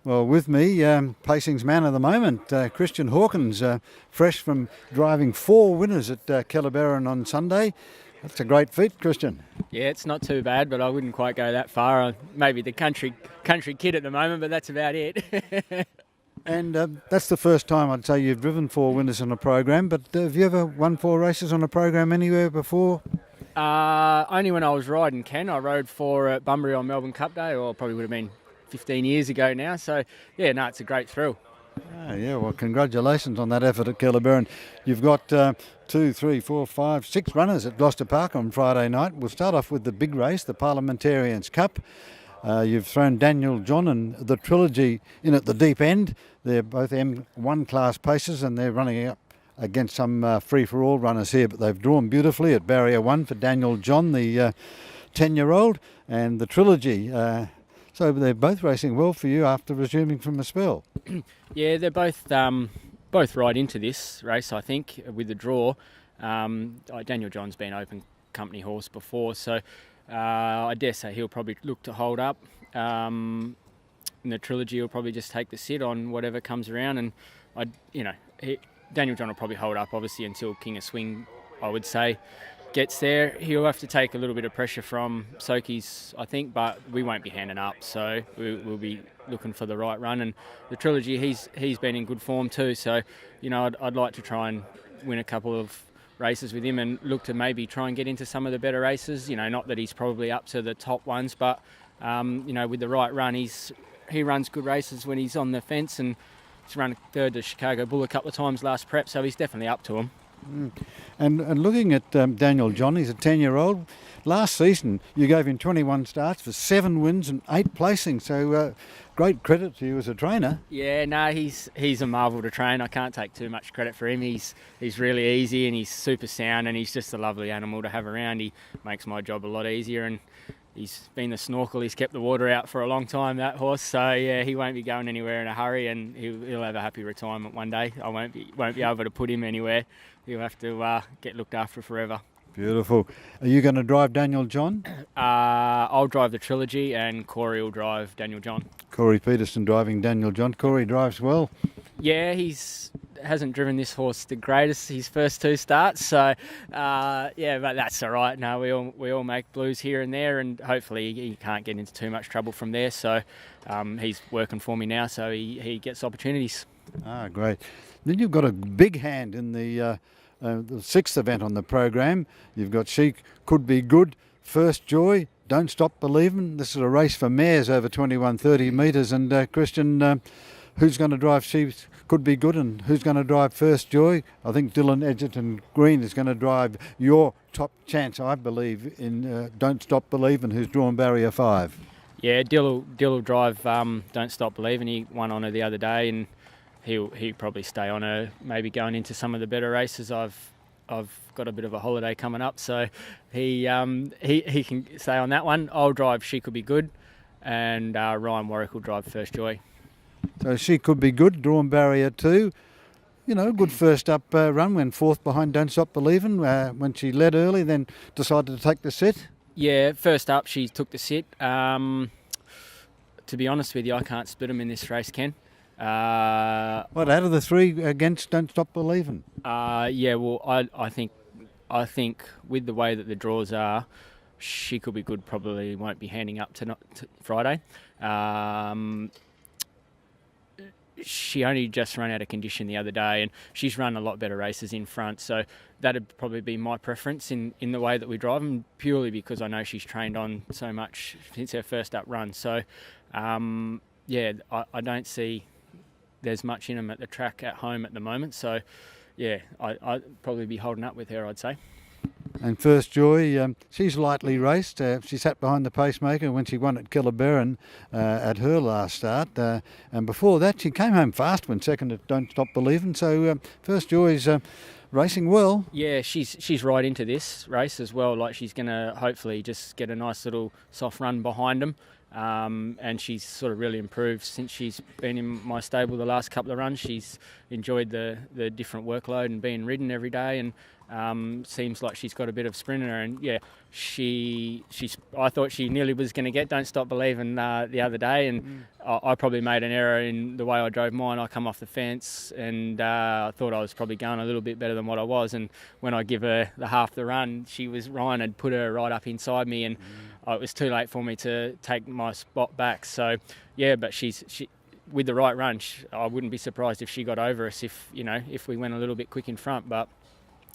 Well, with me, Pacing's man of the moment, Christian Hawkins, fresh from driving 4 winners at Kellerberrin on Sunday. That's a great feat, Christian. Yeah, it's not too bad, but I wouldn't quite go that far. Maybe the country kid at the moment, but that's about it. And that's the first time I'd say you've driven 4 winners on a program, but have you ever won 4 races on a program anywhere before? Only when I was riding, Ken. I rode 4 at Bunbury on Melbourne Cup Day, or probably would have been 15 years ago now. So, yeah, no, it's a great thrill. Yeah, well, congratulations on that effort at Kellerberrin. You've got 2, 3, 4, 5, 6 runners at Gloucester Park on Friday night. We'll start off with the big race, the Parliamentarians Cup. You've thrown Daniel John and the Trilogy in at the deep end. They're both M1 class paces and they're running up against some free-for-all runners here, but they've drawn beautifully at Barrier 1 for Daniel John, the 10-year-old, and the Trilogy. So they're both racing well for you after resuming from a spell. Yeah, they're both right into this race, I think, with the draw. Daniel John's been open company horse before, so I dare say he'll probably look to hold up. And the Trilogy will probably just take the sit on whatever comes around, and Daniel John will probably hold up, obviously, until King of Swing, I would say, gets there. He'll have to take a little bit of pressure from Soki's, I think, but we won't be handing up, so we'll be looking for the right run. And the Trilogy, he's been in good form too, so I'd like to try and win a couple of races with him and look to maybe try and get into some of the better races. Not that he's probably up to the top ones, but with the right run, he runs good races when he's on the fence, and he's run third to Chicago Bull a couple of times last prep, so he's definitely up to him. And looking at Daniel John, he's a 10-year-old. Last season, you gave him 21 starts for 7 wins and 8 placings. So great credit to you as a trainer. Yeah, no, he's a marvel to train. I can't take too much credit for him. He's really easy and he's super sound, and he's just a lovely animal to have around. He makes my job a lot easier, and he's been the snorkel. He's kept the water out for a long time, that horse. So yeah, he won't be going anywhere in a hurry, and he'll have a happy retirement one day. I won't be able to put him anywhere. He'll have to get looked after forever. Beautiful. Are you going to drive Daniel John? I'll drive the Trilogy, and Corey will drive Daniel John. Corey Peterson driving Daniel John. Corey drives well. Yeah, hasn't driven this horse the greatest his first 2 starts, so but that's all right. No, we all make blues here and there, and hopefully he can't get into too much trouble from there. So he's working for me now, so he gets opportunities. Great. Then you've got a big hand in the 6th event on the program. You've got She Could Be Good, First Joy, Don't Stop Believing. This is a race for mares over 21-30 metres, and Christian, who's going to drive She Could Be Good and who's going to drive First Joy? I think Dylan Edgerton Green is going to drive your top chance, I believe, in Don't Stop Believing, who's drawn Barrier 5. Yeah, Dill will drive Don't Stop Believing. He won on her the other day, and he'll probably stay on her, maybe going into some of the better races. I've got a bit of a holiday coming up, so he can stay on that one. I'll drive She Could Be Good, and Ryan Warwick will drive First Joy. So She Could Be Good, drawn Barrier 2. Good first up run, went 4th behind Don't Stop Believing when she led early, then decided to take the sit. Yeah, first up she took the sit. To be honest with you, I can't split them in this race, Ken. Out of the 3 against Don't Stop Believing? Well, I think with the way that the draws are, She Could Be Good probably won't be handing up to Friday. She only just ran out of condition the other day, and she's run a lot better races in front, so that'd probably be my preference in the way that we drive them, purely because I know she's trained on so much since her first up run. So I don't see there's much in them at the track at home at the moment, so yeah, I'd probably be holding up with her, I'd say. And First Joy, she's lightly raced. She sat behind the pacemaker when she won at Kellerberrin at her last start. And before that, she came home fast when second at Don't Stop Believing. So First Joy's racing well. Yeah, she's right into this race as well. Like, she's going to hopefully just get a nice little soft run behind them. and she's sort of really improved since she's been in my stable the last couple of runs. She's enjoyed the different workload and being ridden every day, and seems like she's got a bit of sprint in her. And yeah, I thought she nearly was going to get Don't Stop Believing the other day, and I probably made an error in the way I drove mine. I come off the fence, and I thought I was probably going a little bit better than what I was. And when I give her the half the run, Ryan had put her right up inside me, and it was too late for me to take my spot back. So yeah, but she with the right run, I wouldn't be surprised if she got over us if we went a little bit quick in front. But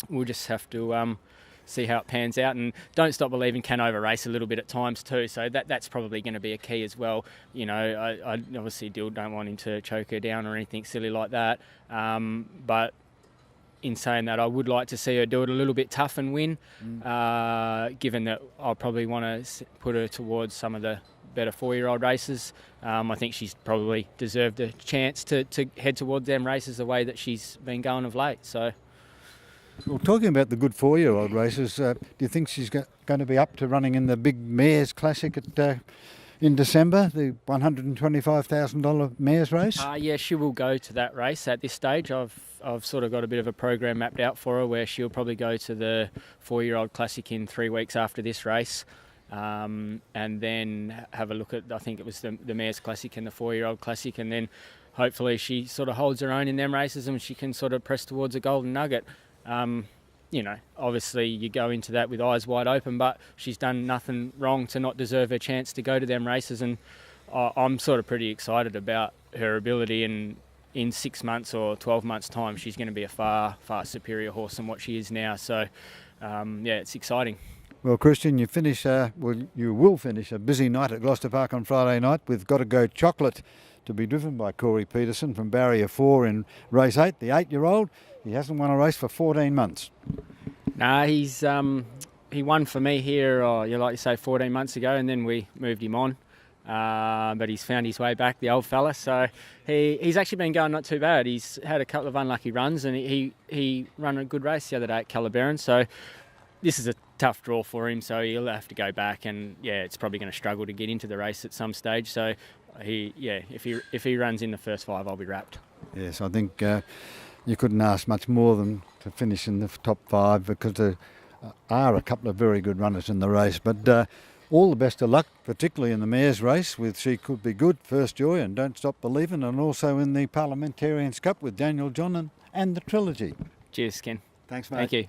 we'll just have to see how it pans out. And Don't Stop Believing can over race a little bit at times too, so that's probably going to be a key as well. I obviously don't want him to choke her down or anything silly like that, but in saying that, I would like to see her do it a little bit tough and win, given that I'll probably want to put her towards some of the better 4-year-old races. I think she's probably deserved a chance to head towards them races the way that she's been going of late. So, well, talking about the good 4-year-old races, do you think she's going to be up to running in the big Mares Classic in December, the $125,000 Mares race? Yeah, she will go to that race at this stage. I've sort of got a bit of a program mapped out for her where she'll probably go to the 4-year-old Classic in 3 weeks after this race. And then have a look at, I think it was the Mares Classic and the 4-year-old Classic, and then hopefully she sort of holds her own in them races and she can sort of press towards a golden nugget. Obviously you go into that with eyes wide open, but she's done nothing wrong to not deserve her chance to go to them races, and I'm sort of pretty excited about her ability, and in 6 months or 12 months time she's going to be a far, far superior horse than what she is now. So it's exciting. Well, Christian, you will finish a busy night at Gloucester Park on Friday night with Gotta Go Chocolate to be driven by Corey Peterson from Barrier 4 in race 8, the 8-year-old. He hasn't won a race for 14 months. No, he won for me here, like you say, 14 months ago, and then we moved him on. But he's found his way back, the old fella. So he's actually been going not too bad. He's had a couple of unlucky runs, and he ran a good race the other day at Calabaron. So this is a tough draw for him, so he'll have to go back, and it's probably going to struggle to get into the race at some stage. So if he runs in the first 5, I'll be wrapped. Yes, I think you couldn't ask much more than to finish in the top 5, because there are a couple of very good runners in the race. But all the best of luck, particularly in the Mares race with She Could Be Good, First Joy and Don't Stop Believing, and also in the Parliamentarians Cup with Daniel John and the Trilogy. Cheers, Ken. Thanks, mate. Thank you.